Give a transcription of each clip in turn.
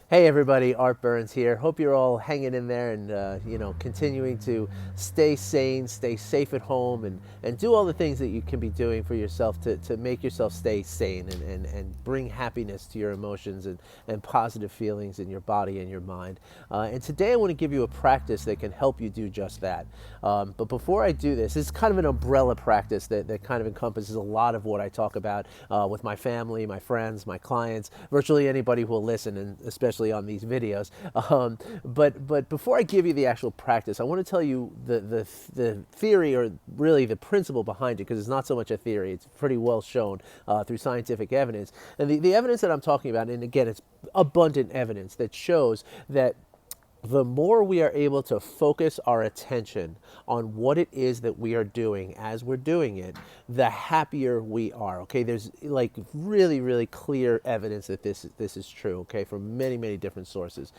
Hey everybody, Art Burns here. Hope you're all hanging in there and continuing to stay sane, stay safe at home, and do all the things that you can be doing for yourself to make yourself stay sane and bring happiness to your emotions and positive feelings in your body and your mind. And today I want to give you a practice that can help you do just that. But before I do this, it's kind of an umbrella practice that kind of encompasses a lot of what I talk about with my family, my friends, my clients, virtually anybody who will listen, and especially on these videos. But before I give you the actual practice, I want to tell you the theory, or really the principle behind it, because it's not so much a theory. It's pretty well shown through scientific evidence. And the evidence that I'm talking about, and again, it's abundant evidence that shows that the more we are able to focus our attention on what it is that we are doing as we're doing it, the happier we are. Okay, there's like really, really clear evidence that this is true. Okay, from many different sources.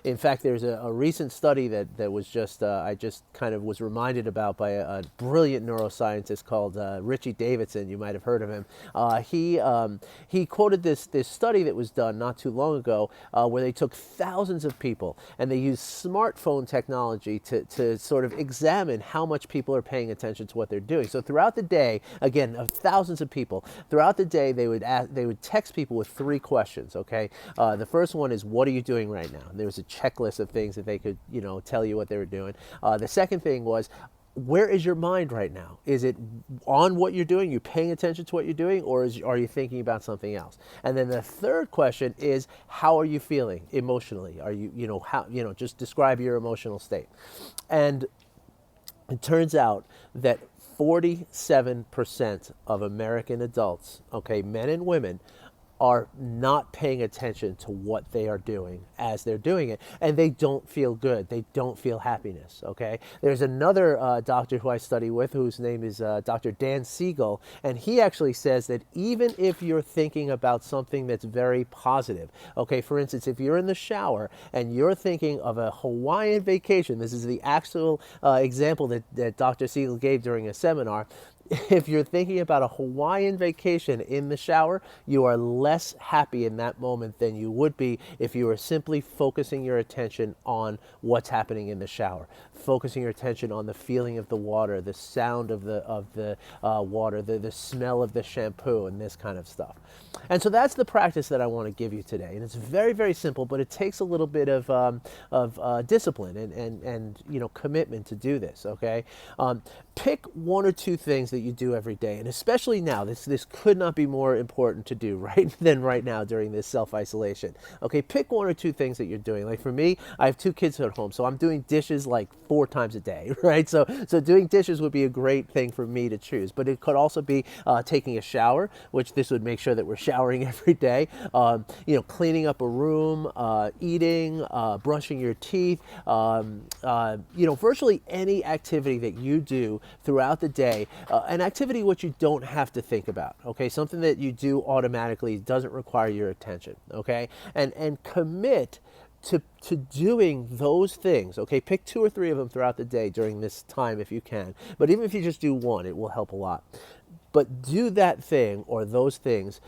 In fact, there's a recent study that was just I just kind of was reminded about by a brilliant neuroscientist called Richie Davidson. You might have heard of him. He quoted this study that was done not too long ago, where they took thousands of people and they use smartphone technology to sort of examine how much people are paying attention to what they're doing. So throughout the day, again, of thousands of people, throughout the day, they would text people with three questions. Okay, the first one is, "What are you doing right now?" And there was a checklist of things that they could, tell you what they were doing. The second thing was, where is your mind right now? Is it on what you're doing? You paying attention to what you're doing, or are you thinking about something else? And then the third question is, how are you feeling emotionally? Are you, just describe your emotional state. And it turns out that 47% of American adults, okay, men and women, are not paying attention to what they are doing as they're doing it, and they don't feel good. They don't feel happiness. Okay, there's another doctor who I study with, whose name is Dr. Dan Siegel, and he actually says that even if you're thinking about something that's very positive, okay, for instance, if you're in the shower and you're thinking of a Hawaiian vacation, this is the actual example that Dr. Siegel gave during a seminar. If you're thinking about a Hawaiian vacation in the shower, you are less happy in that moment than you would be if you were simply focusing your attention on what's happening in the shower, focusing your attention on the feeling of the water, the sound of the water, the smell of the shampoo, and this kind of stuff. And so that's the practice that I want to give you today. And it's very simple, but it takes a little bit of discipline and commitment to do this. Okay, pick one or two things that you do every day, and especially now, this could not be more important to do than right now during this self-isolation. Okay, pick one or two things that you're doing. Like for me, I have two kids at home, so I'm doing dishes like 4 times a day, right? So doing dishes would be a great thing for me to choose, but it could also be taking a shower, which this would make sure that we're showering every day. Cleaning up a room, eating, brushing your teeth, virtually any activity that you do throughout the day, an activity which you don't have to think about, okay? Something that you do automatically, doesn't require your attention, okay? And commit to doing those things, okay? Pick 2 or 3 of them throughout the day during this time if you can. But even if you just do one, it will help a lot. But do that thing or those things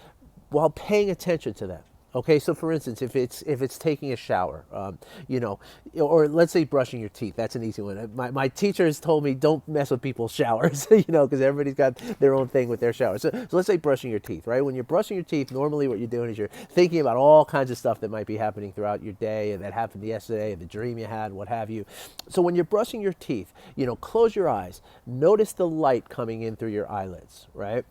while paying attention to them. Okay, so for instance, if it's taking a shower, or let's say brushing your teeth, that's an easy one. My teachers told me don't mess with people's showers, because everybody's got their own thing with their showers. So let's say brushing your teeth, right? When you're brushing your teeth, normally what you're doing is you're thinking about all kinds of stuff that might be happening throughout your day and that happened yesterday, the dream you had, what have you. So when you're brushing your teeth, close your eyes, notice the light coming in through your eyelids, right?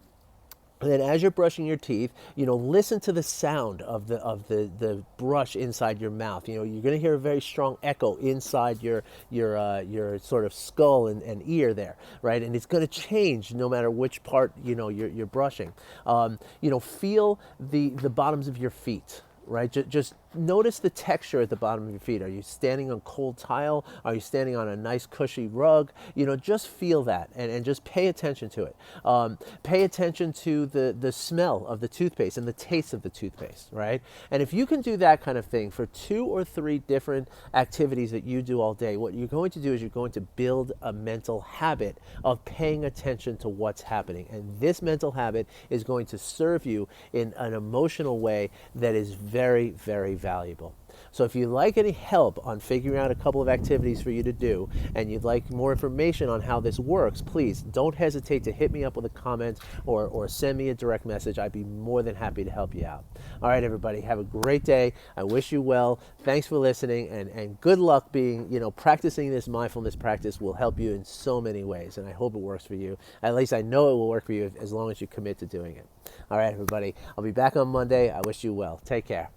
And then as you're brushing your teeth, listen to the sound of the brush inside your mouth. You're going to hear a very strong echo inside your sort of skull and ear there, right? And it's going to change no matter which part, you're brushing. Feel the bottoms of your feet, right? Just notice the texture at the bottom of your feet. Are you standing on cold tile? Are you standing on a nice cushy rug? Just feel that and just pay attention to it. Pay attention to the smell of the toothpaste and the taste of the toothpaste, right? And if you can do that kind of thing for 2 or 3 different activities that you do all day, what you're going to do is you're going to build a mental habit of paying attention to what's happening. And this mental habit is going to serve you in an emotional way that is very valuable. So if you like any help on figuring out a couple of activities for you to do, and you'd like more information on how this works, please don't hesitate to hit me up with a comment or send me a direct message. I'd be more than happy to help you out. All right, everybody, have a great day. I wish you well. Thanks for listening, and good luck practicing this mindfulness practice will help you in so many ways, and I hope it works for you. At least I know it will work for you as long as you commit to doing it. All right, everybody, I'll be back on Monday. I wish you well. Take care.